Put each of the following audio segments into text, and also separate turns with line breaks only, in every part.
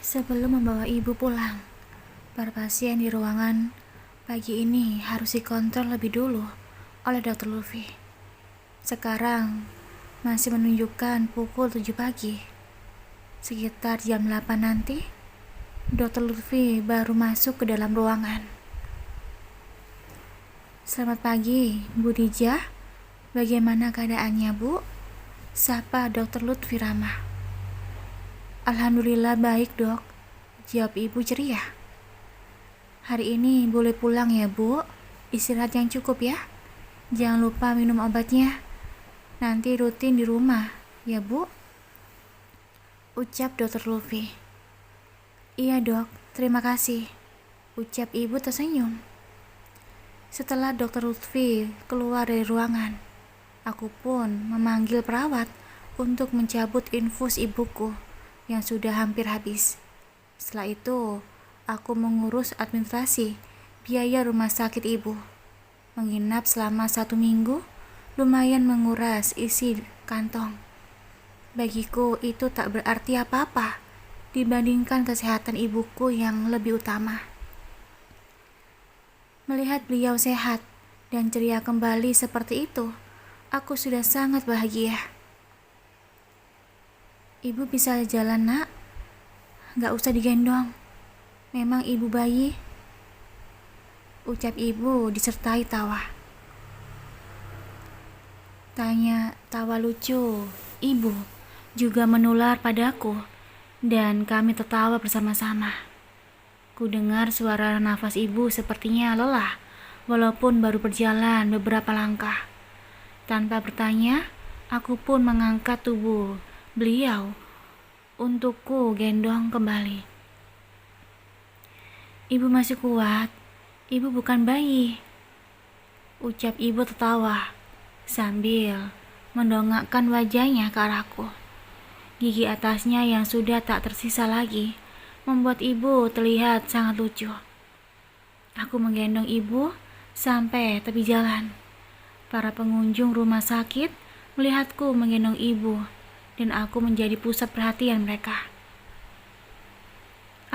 Sebelum membawa ibu pulang, para pasien di ruangan pagi ini harus dikontrol lebih dulu oleh Dr. Lutfi. Sekarang masih menunjukkan pukul 7 pagi. Sekitar jam 8 nanti, Dr. Lutfi baru masuk ke dalam ruangan. Selamat pagi, Bu Dijah. Bagaimana keadaannya, Bu? Sapa Dr. Lutfi ramah. Alhamdulillah baik, Dok. Jawab ibu ceria. Hari ini boleh pulang ya, Bu. Istirahat yang cukup ya. Jangan lupa minum obatnya. Nanti rutin di rumah, ya, Bu. Ucap Dr. Lutfi. Iya, Dok. Terima kasih. Ucap ibu tersenyum. Setelah Dr. Lutfi keluar dari ruangan, aku pun memanggil perawat untuk mencabut infus ibuku yang sudah hampir habis. Setelah itu, aku mengurus administrasi biaya rumah sakit ibu. Menginap selama 1 minggu lumayan menguras isi kantong. Bagiku itu tak berarti apa-apa dibandingkan kesehatan ibuku yang lebih utama. Melihat beliau sehat dan ceria kembali seperti itu, aku sudah sangat bahagia. Ibu bisa jalan, Nak? Gak usah digendong. Memang ibu bayi. Ucap ibu disertai tawa. Tanya tawa lucu ibu juga menular padaku dan kami tertawa bersama-sama. Ku dengar suara nafas ibu sepertinya lelah walaupun baru berjalan beberapa langkah. Tanpa bertanya, aku pun mengangkat tubuh beliau untukku gendong kembali. Ibu masih kuat, ibu bukan bayi. Ucap ibu tertawa sambil mendongakkan wajahnya ke arahku. Gigi atasnya yang sudah tak tersisa lagi membuat ibu terlihat sangat lucu. Aku menggendong ibu sampai tepi jalan. Para pengunjung rumah sakit melihatku menggendong ibu dan aku menjadi pusat perhatian mereka.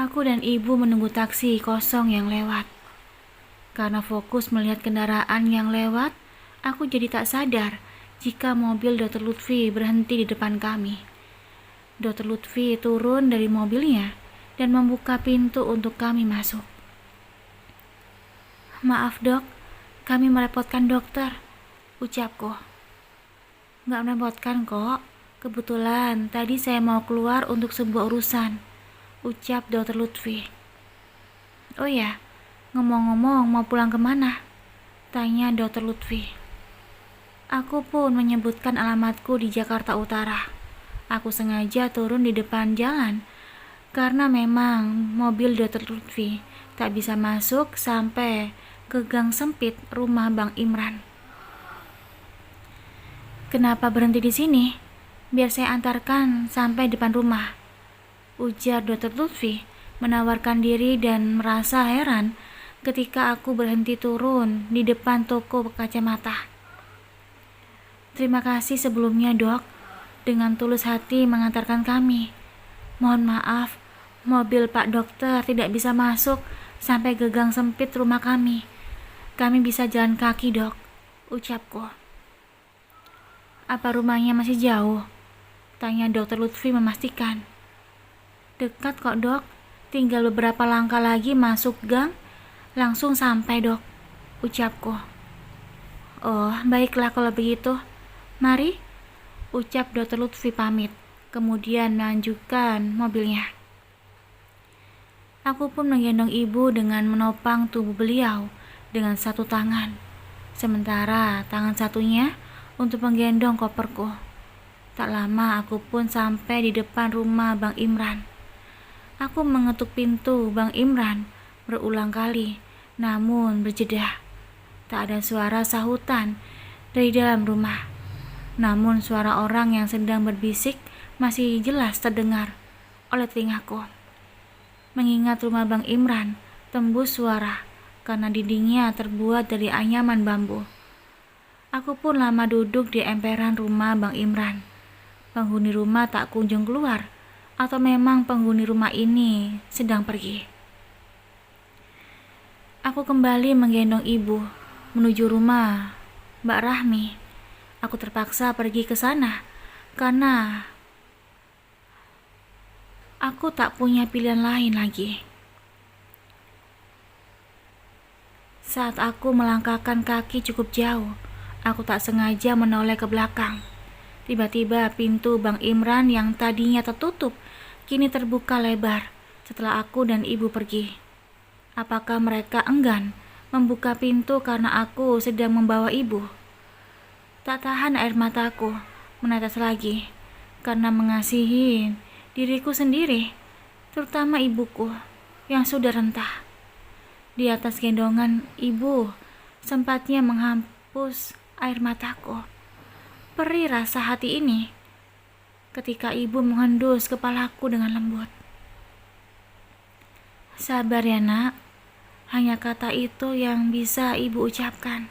Aku dan ibu menunggu taksi kosong yang lewat. Karena fokus melihat kendaraan yang lewat, aku jadi tak sadar jika mobil Dr. Lutfi berhenti di depan kami. Dr. Lutfi turun dari mobilnya dan membuka pintu untuk kami masuk. Maaf, Dok, kami merepotkan dokter, ucapku. Gak merepotkan kok. Kebetulan tadi saya mau keluar untuk sebuah urusan, ucap Dr. Lutfi. Oh ya, ngomong-ngomong mau pulang kemana? Tanya Dr. Lutfi. Aku pun menyebutkan alamatku di Jakarta Utara. Aku sengaja turun di depan jalan karena memang mobil Dr. Lutfi tak bisa masuk sampai ke gang sempit rumah Bang Imran. Kenapa berhenti di sini? Biar saya antarkan sampai depan rumah, ujar Dr. Lutfi menawarkan diri dan merasa heran ketika aku berhenti turun di depan toko kacamata. Terima kasih sebelumnya, Dok, dengan tulus hati mengantarkan kami. Mohon maaf, mobil Pak Dokter tidak bisa masuk sampai ke gang sempit rumah kami. Kami bisa jalan kaki, Dok, ucapku. Apa rumahnya masih jauh? Tanya Dr. Lutfi memastikan. Dekat kok, Dok. Tinggal beberapa langkah lagi masuk gang, langsung sampai, Dok, ucapku. Oh, baiklah kalau begitu. Mari, ucap Dr. Lutfi pamit, kemudian melanjutkan mobilnya. Aku pun menggendong ibu dengan menopang tubuh beliau dengan satu tangan, sementara tangan satunya untuk menggendong koperku. Tak lama aku pun sampai di depan rumah Bang Imran. Aku mengetuk pintu Bang Imran berulang kali, namun berjeda. Tak ada suara sahutan dari dalam rumah. Namun suara orang yang sedang berbisik masih jelas terdengar oleh telingaku. Mengingat rumah Bang Imran tembus suara karena dindingnya terbuat dari anyaman bambu. Aku pun lama duduk di emperan rumah Bang Imran. Penghuni rumah tak kunjung keluar. Atau memang penghuni rumah ini sedang pergi? Aku kembali menggendong ibu menuju rumah Mbak Rahmi. Aku terpaksa pergi ke sana karena aku tak punya pilihan lain lagi. Saat aku melangkahkan kaki cukup jauh, aku tak sengaja menoleh ke belakang. Tiba-tiba pintu Bang Imran yang tadinya tertutup kini terbuka lebar setelah aku dan ibu pergi. Apakah mereka enggan membuka pintu karena aku sedang membawa ibu? Tak tahan air mataku menetes lagi karena mengasihi diriku sendiri, terutama ibuku yang sudah rentah. Di atas gendongan ibu, sempatnya menghapus air mataku. Perih rasa hati ini ketika ibu menghendus kepalaku dengan lembut. Sabar ya nak, hanya kata itu yang bisa ibu ucapkan.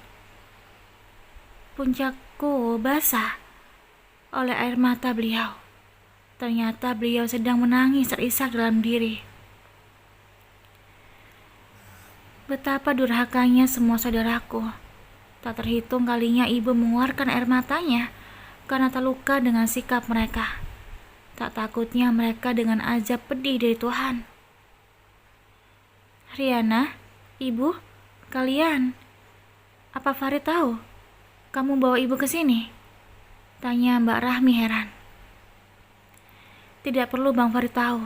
Puncakku basah oleh air mata beliau. Ternyata beliau sedang menangis terisak dalam diri. Betapa durhakanya semua saudaraku. Tak terhitung kalinya ibu mengeluarkan air matanya karena terluka dengan sikap mereka. Tak takutnya mereka dengan azab pedih dari Tuhan. Riana, ibu, kalian, apa Farid tahu kamu bawa ibu ke sini? Tanya Mbak Rahmi heran. Tidak perlu Bang Farid tahu.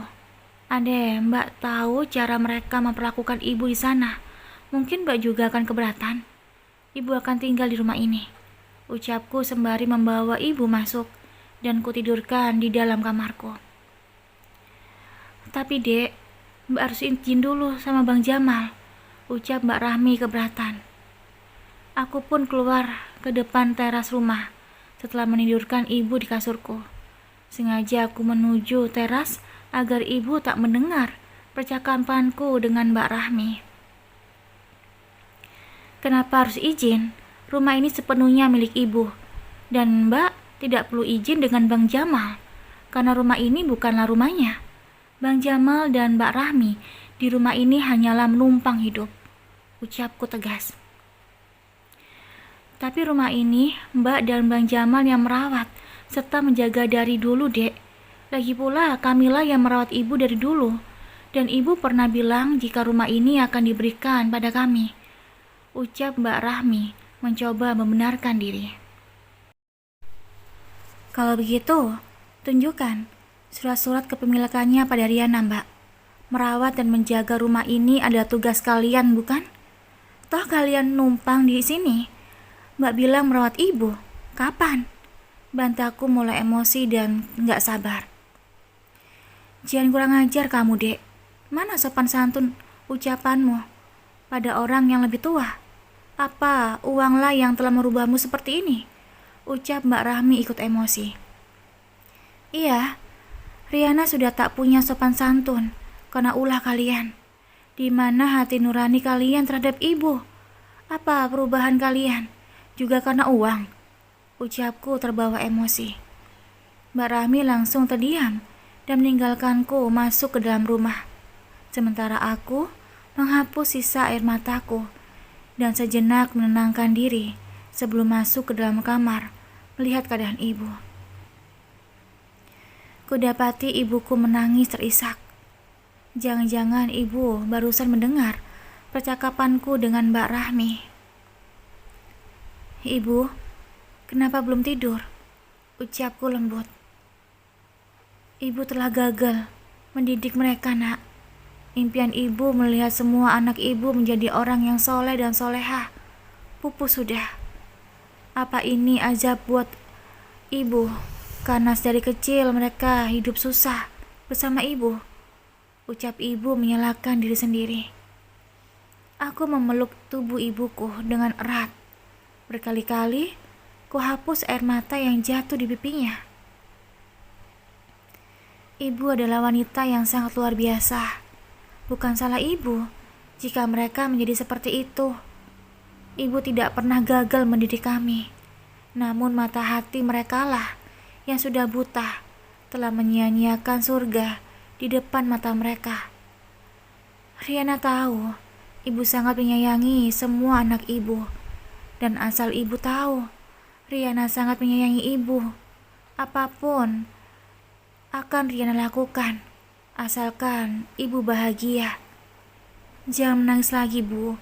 Ade, Mbak tahu cara mereka memperlakukan ibu di sana. Mungkin Mbak juga akan keberatan. Ibu akan tinggal di rumah ini, ucapku sembari membawa ibu masuk dan kutidurkan di dalam kamarku. Tapi dek, Mbak harus izin dulu sama Bang Jamal, ucap Mbak Rahmi keberatan. Aku pun keluar ke depan teras rumah setelah menidurkan ibu di kasurku. Sengaja aku menuju teras agar ibu tak mendengar percakapanku dengan Mbak Rahmi. Kenapa harus izin? Rumah ini sepenuhnya milik ibu. Dan Mbak tidak perlu izin dengan Bang Jamal, karena rumah ini bukanlah rumahnya. Bang Jamal dan Mbak Rahmi di rumah ini hanyalah menumpang hidup, ucapku tegas. Tapi rumah ini Mbak dan Bang Jamal yang merawat serta menjaga dari dulu, dek. Lagi pula Kamilah yang merawat ibu dari dulu. Dan ibu pernah bilang jika rumah ini akan diberikan pada kami, ucap Mbak Rahmi mencoba membenarkan diri. Kalau begitu, tunjukkan surat-surat kepemilikannya pada Riana, Mbak. Merawat dan menjaga rumah ini adalah tugas kalian, bukan? Toh kalian numpang di sini. Mbak bilang merawat ibu. Kapan? Bantaku mulai emosi dan gak sabar. Jangan kurang ajar kamu, dek. Mana sopan santun ucapanmu pada orang yang lebih tua? Apa uanglah yang telah merubahmu seperti ini? Ucap Mbak Rahmi ikut emosi. Iya, Riana sudah tak punya sopan santun karena ulah kalian. Di mana hati nurani kalian terhadap ibu? Apa perubahan kalian juga karena uang? Ucapku terbawa emosi. Mbak Rahmi langsung terdiam dan meninggalkanku masuk ke dalam rumah. Sementara aku menghapus sisa air mataku dan sejenak menenangkan diri sebelum masuk ke dalam kamar melihat keadaan ibu. Kudapati ibuku menangis terisak. Jangan-jangan ibu barusan mendengar percakapanku dengan Mbak Rahmi. Ibu, kenapa belum tidur? Ucapku lembut. Ibu telah gagal mendidik mereka, nak. Impian ibu melihat semua anak ibu menjadi orang yang soleh dan soleha pupus sudah. Apa ini azab buat ibu? Karena dari kecil mereka hidup susah bersama ibu, ucap ibu menyalahkan diri sendiri. Aku memeluk tubuh ibuku dengan erat. Berkali-kali ku hapus air mata yang jatuh di pipinya. Ibu adalah wanita yang sangat luar biasa. Bukan salah ibu jika mereka menjadi seperti itu. Ibu tidak pernah gagal mendidik kami. Namun mata hati merekalah yang sudah buta telah menyia-nyiakan surga di depan mata mereka. Riana tahu ibu sangat menyayangi semua anak ibu, dan asal ibu tahu Riana sangat menyayangi ibu. Apapun akan Riana lakukan, asalkan ibu bahagia. Jangan menangis lagi, Bu,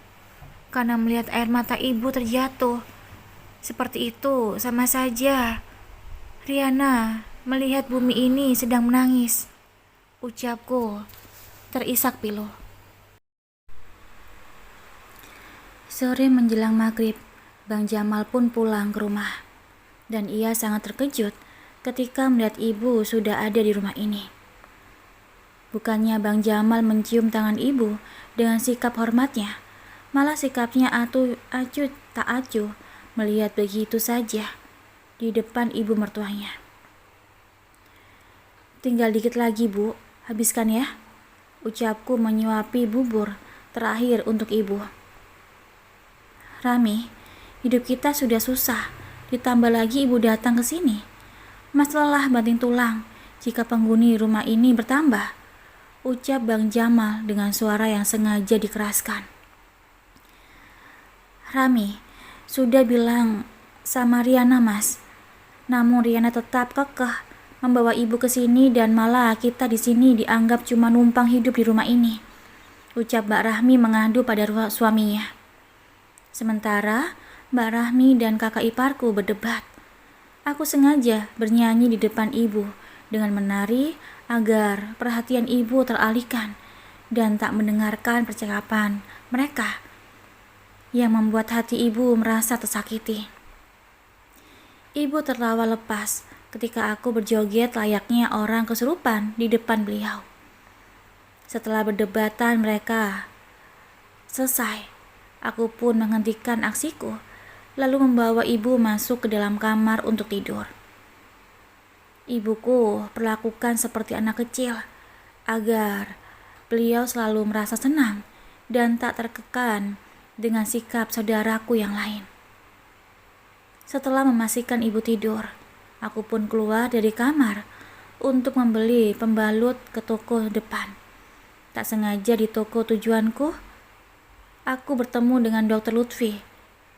karena melihat air mata ibu terjatuh seperti itu sama saja Riana melihat bumi ini sedang menangis, ucapku terisak pilu. Sore menjelang maghrib, Bang Jamal pun pulang ke rumah, dan ia sangat terkejut ketika melihat ibu sudah ada di rumah ini. Bukannya Bang Jamal mencium tangan ibu dengan sikap hormatnya, malah sikapnya acuh tak acuh melihat begitu saja di depan ibu mertuanya. "Tinggal dikit lagi, Bu, habiskan ya," ucapku menyuapi bubur terakhir untuk ibu. "Rami, hidup kita sudah susah, ditambah lagi ibu datang ke sini. Mas lelah banting tulang jika penghuni rumah ini bertambah," ucap Bang Jamal dengan suara yang sengaja dikeraskan. "Rami, sudah bilang sama Riana, Mas. Namun Riana tetap kekeh membawa ibu ke sini dan malah kita di sini dianggap cuma numpang hidup di rumah ini," ucap Mbak Rahmi mengadu pada suaminya. Sementara Mbak Rahmi dan kakak iparku berdebat. Aku sengaja bernyanyi di depan ibu dengan menari agar perhatian ibu teralihkan dan tak mendengarkan percakapan mereka yang membuat hati ibu merasa tersakiti. Ibu tertawa lepas ketika aku berjoget layaknya orang kesurupan di depan beliau. Setelah berdebatan mereka selesai, aku pun menghentikan aksiku, lalu membawa ibu masuk ke dalam kamar untuk tidur. Ibuku perlakukan seperti anak kecil, agar beliau selalu merasa senang dan tak tertekan dengan sikap saudaraku yang lain. Setelah memastikan ibu tidur, aku pun keluar dari kamar untuk membeli pembalut ke toko depan. Tak sengaja di toko tujuanku, aku bertemu dengan Dr. Lutfi,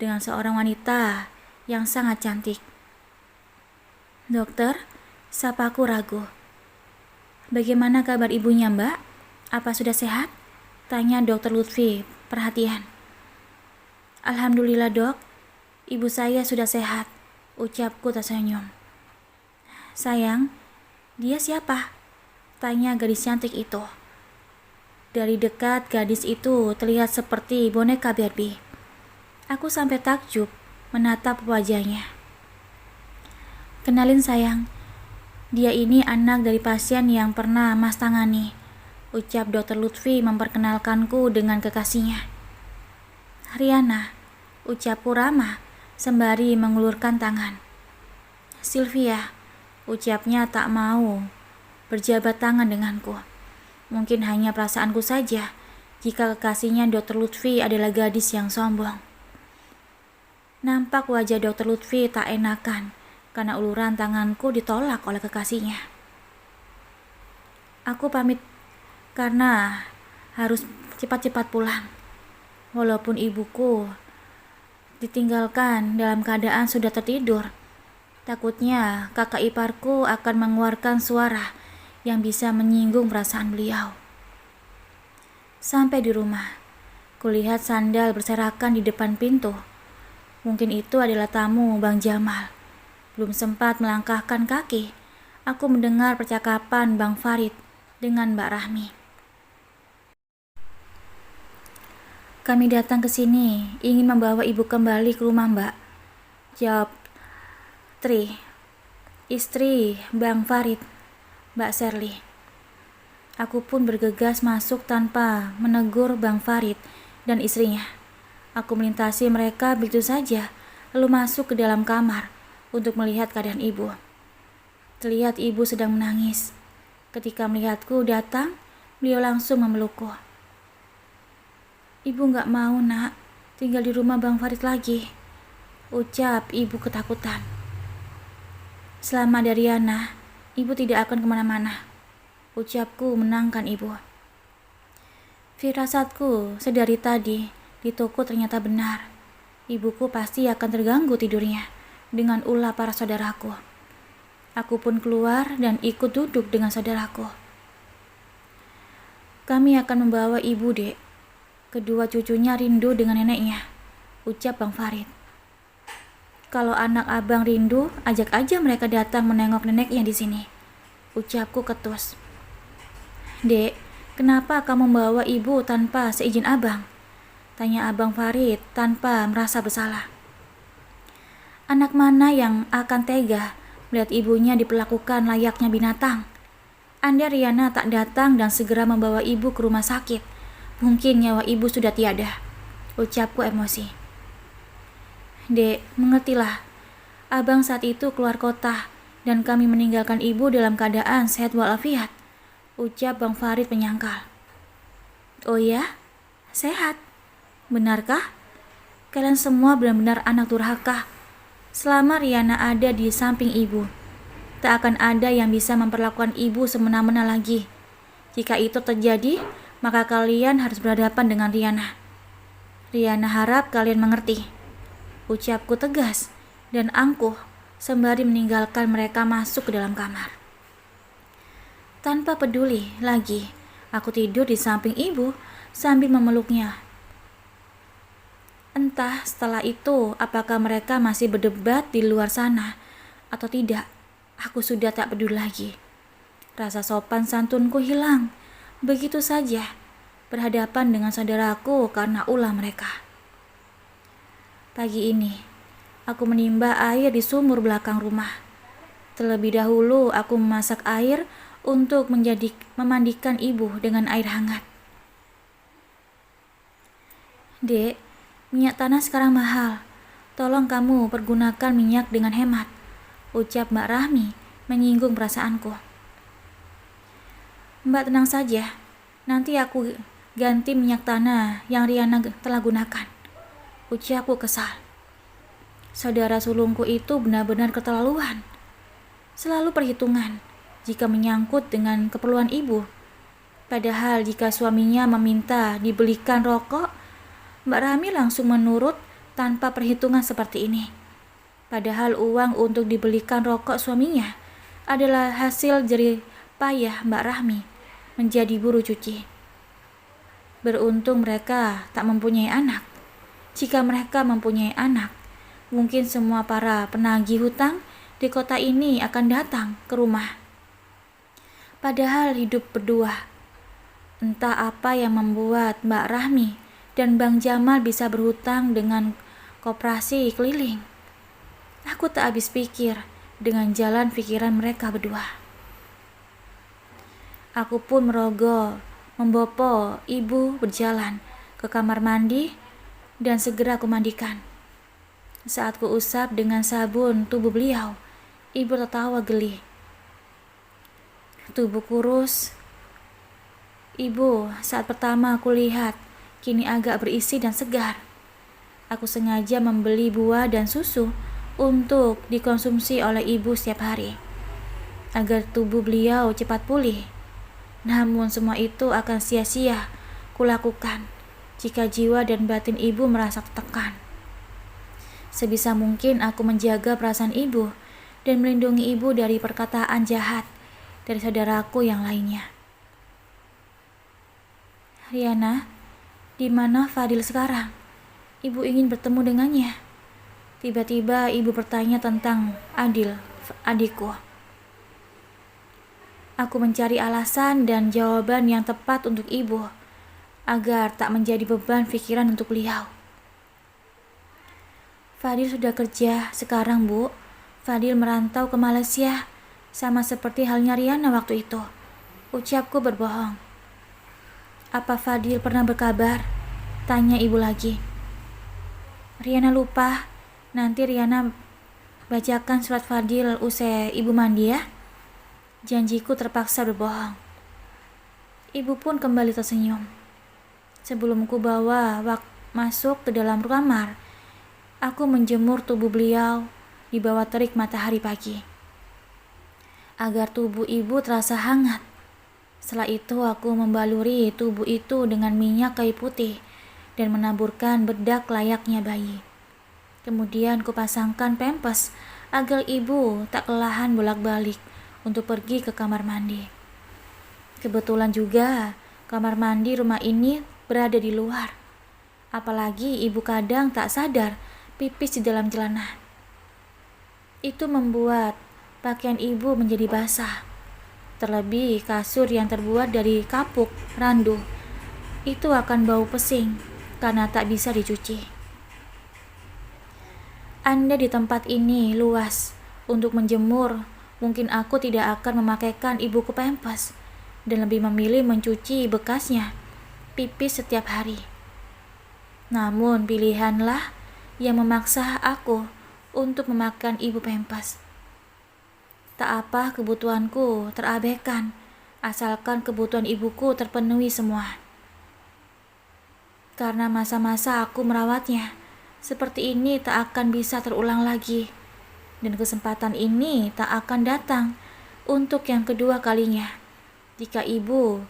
dengan seorang wanita yang sangat cantik. "Dokter," sapaku ragu. "Bagaimana kabar ibunya, Mbak? Apa sudah sehat?" tanya Dr. Lutfi perhatian. "Alhamdulillah, Dok. Ibu saya sudah sehat," ucapku tersenyum. "Sayang, dia siapa?" tanya gadis cantik itu. Dari dekat gadis itu terlihat seperti boneka Barbie. Aku sampai takjub menatap wajahnya. "Kenalin sayang, dia ini anak dari pasien yang pernah Mas tangani," ucap Dr. Lutfi memperkenalkanku dengan kekasihnya. "Riana," ucapku ramah sembari mengulurkan tangan. "Sylvia," ucapnya tak mau berjabat tangan denganku. Mungkin hanya perasaanku saja jika kekasihnya Dr. Lutfi adalah gadis yang sombong. Nampak wajah Dr. Lutfi tak enakan karena uluran tanganku ditolak oleh kekasihnya. Aku pamit karena harus cepat-cepat pulang. Walaupun ibuku ditinggalkan dalam keadaan sudah tertidur, takutnya kakak iparku akan mengeluarkan suara yang bisa menyinggung perasaan beliau. Sampai di rumah, kulihat sandal berserakan di depan pintu. Mungkin itu adalah tamu Bang Jamal. Belum sempat melangkahkan kaki, aku mendengar percakapan Bang Farid dengan Mbak Rahmi. "Kami datang ke sini ingin membawa ibu kembali ke rumah, Mbak," jawab Tri, istri Bang Farid, Mbak Sherly. Aku pun bergegas masuk tanpa menegur Bang Farid dan istrinya. Aku melintasi mereka begitu saja, lalu masuk ke dalam kamar untuk melihat keadaan ibu. Terlihat ibu sedang menangis. Ketika melihatku datang, beliau langsung memelukku. "Ibu gak mau, Nak, tinggal di rumah Bang Farid lagi," ucap ibu ketakutan. "Selama ada Riana, Ibu tidak akan kemana-mana. Ucapku menenangkan ibu. Firasatku sedari tadi di toko ternyata benar. Ibuku pasti akan terganggu tidurnya dengan ulah para saudaraku. Aku pun keluar dan ikut duduk dengan saudaraku. Kami akan membawa ibu, Dek. Kedua cucunya rindu dengan neneknya, ucap Bang Farid. Kalau anak abang rindu, ajak aja mereka datang menengok neneknya di sini, ucapku ketus. Dek, kenapa kamu membawa ibu tanpa seizin abang? Tanya Abang Farid tanpa merasa bersalah. Anak mana yang akan tega melihat ibunya diperlakukan layaknya binatang? Andai Riana tak datang dan segera membawa ibu ke rumah sakit, mungkin nyawa ibu sudah tiada, ucapku emosi. Dek, mengertilah. Abang saat itu keluar kota dan kami meninggalkan ibu dalam keadaan sehat walafiat, ucap Bang Farid menyangkal. Oh ya? Sehat? Benarkah? Kalian semua benar-benar anak durhaka. Selama Riana ada di samping ibu, tak akan ada yang bisa memperlakukan ibu semena-mena lagi. Jika itu terjadi, maka kalian harus berhadapan dengan Riana. Riana harap kalian mengerti, ucapku tegas dan angkuh sembari meninggalkan mereka masuk ke dalam kamar. Tanpa peduli lagi, aku tidur di samping ibu sambil memeluknya. Entah setelah itu apakah mereka masih berdebat di luar sana atau tidak, aku sudah tak peduli lagi. Rasa sopan santunku hilang begitu saja berhadapan dengan saudaraku karena ulah mereka. Pagi ini, aku menimba air di sumur belakang rumah. Terlebih dahulu, aku memasak air untuk memandikan ibu dengan air hangat. Dek, minyak tanah sekarang mahal. Tolong kamu pergunakan minyak dengan hemat, ucap Mbak Rahmi menyinggung perasaanku. Mbak tenang saja, nanti aku ganti minyak tanah yang Riana telah gunakan, ucapku kesal. Saudara sulungku itu benar-benar keterlaluan. Selalu perhitungan jika menyangkut dengan keperluan ibu. Padahal jika suaminya meminta dibelikan rokok, Mbak Rami langsung menurut tanpa perhitungan seperti ini. Padahal uang untuk dibelikan rokok suaminya adalah hasil jerih payah Mbak Rahmi menjadi buruh cuci. Beruntung mereka tak mempunyai anak. Jika mereka mempunyai anak, mungkin semua para penagih hutang di kota ini akan datang ke rumah. Padahal hidup berdua. Entah apa yang membuat Mbak Rahmi dan Bang Jamal bisa berhutang dengan koperasi keliling. Aku tak habis pikir dengan jalan pikiran mereka berdua. Aku pun merogoh, membopo ibu berjalan ke kamar mandi dan segera aku mandikan. Saat ku usap dengan sabun tubuh beliau, ibu tertawa geli. Tubuh kurus ibu saat pertama aku lihat kini agak berisi dan segar. Aku sengaja membeli buah dan susu untuk dikonsumsi oleh ibu setiap hari, agar tubuh beliau cepat pulih. Namun semua itu akan sia-sia kulakukan jika jiwa dan batin ibu merasa tertekan. Sebisa mungkin aku menjaga perasaan ibu dan melindungi ibu dari perkataan jahat dari saudaraku yang lainnya. Riana, di mana Fadil sekarang? Ibu ingin bertemu dengannya. Tiba-tiba ibu bertanya tentang Adil, adikku. Aku mencari alasan dan jawaban yang tepat untuk ibu, agar tak menjadi beban pikiran untuk beliau. Fadil sudah kerja sekarang, Bu. Fadil merantau ke Malaysia, sama seperti halnya Riana waktu itu, ucapku berbohong. Apa Fadil pernah berkabar? Tanya ibu lagi. Riana lupa. Nanti Riana bacakan surat Fadil usai ibu mandi ya. Janjiku terpaksa berbohong. Ibu pun kembali tersenyum. Sebelum ku bawa masuk ke dalam kamar, aku menjemur tubuh beliau di bawah terik matahari pagi. agar tubuh ibu terasa hangat. Setelah itu aku membaluri tubuh itu dengan minyak kayu putih dan menaburkan bedak layaknya bayi. Kemudian kupasangkan pempes agar ibu tak kelelahan bolak-balik untuk pergi ke kamar mandi. Kebetulan juga kamar mandi rumah ini berada di luar. Apalagi ibu kadang tak sadar pipis di dalam celana. Itu membuat pakaian ibu menjadi basah. Terlebih kasur yang terbuat dari kapuk randu itu akan bau pesing karena tak bisa dicuci. Anda di tempat ini luas untuk menjemur, mungkin aku tidak akan memakaikan ibuku pempes dan lebih memilih mencuci bekasnya pipis setiap hari. Namun pilihanlah yang memaksa aku untuk memakan ibu pempes. Tak apa kebutuhanku terabaikan, asalkan kebutuhan ibuku terpenuhi semua. Karena masa-masa aku merawatnya, seperti ini tak akan bisa terulang lagi. Dan kesempatan ini tak akan datang untuk yang kedua kalinya, jika ibu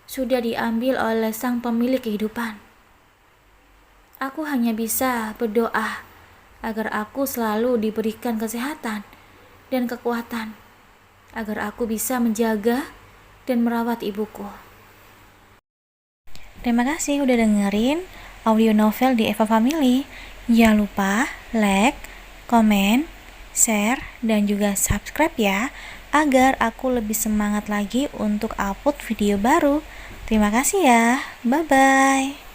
sudah diambil oleh sang pemilik kehidupan. Aku hanya bisa berdoa agar aku selalu diberikan kesehatan dan kekuatan, agar aku bisa menjaga dan merawat ibuku. Terima kasih udah dengerin audio novel di Eva Family. Jangan lupa like, komen, share, dan juga subscribe ya, agar aku lebih semangat lagi untuk upload video baru. Terima kasih ya, bye-bye.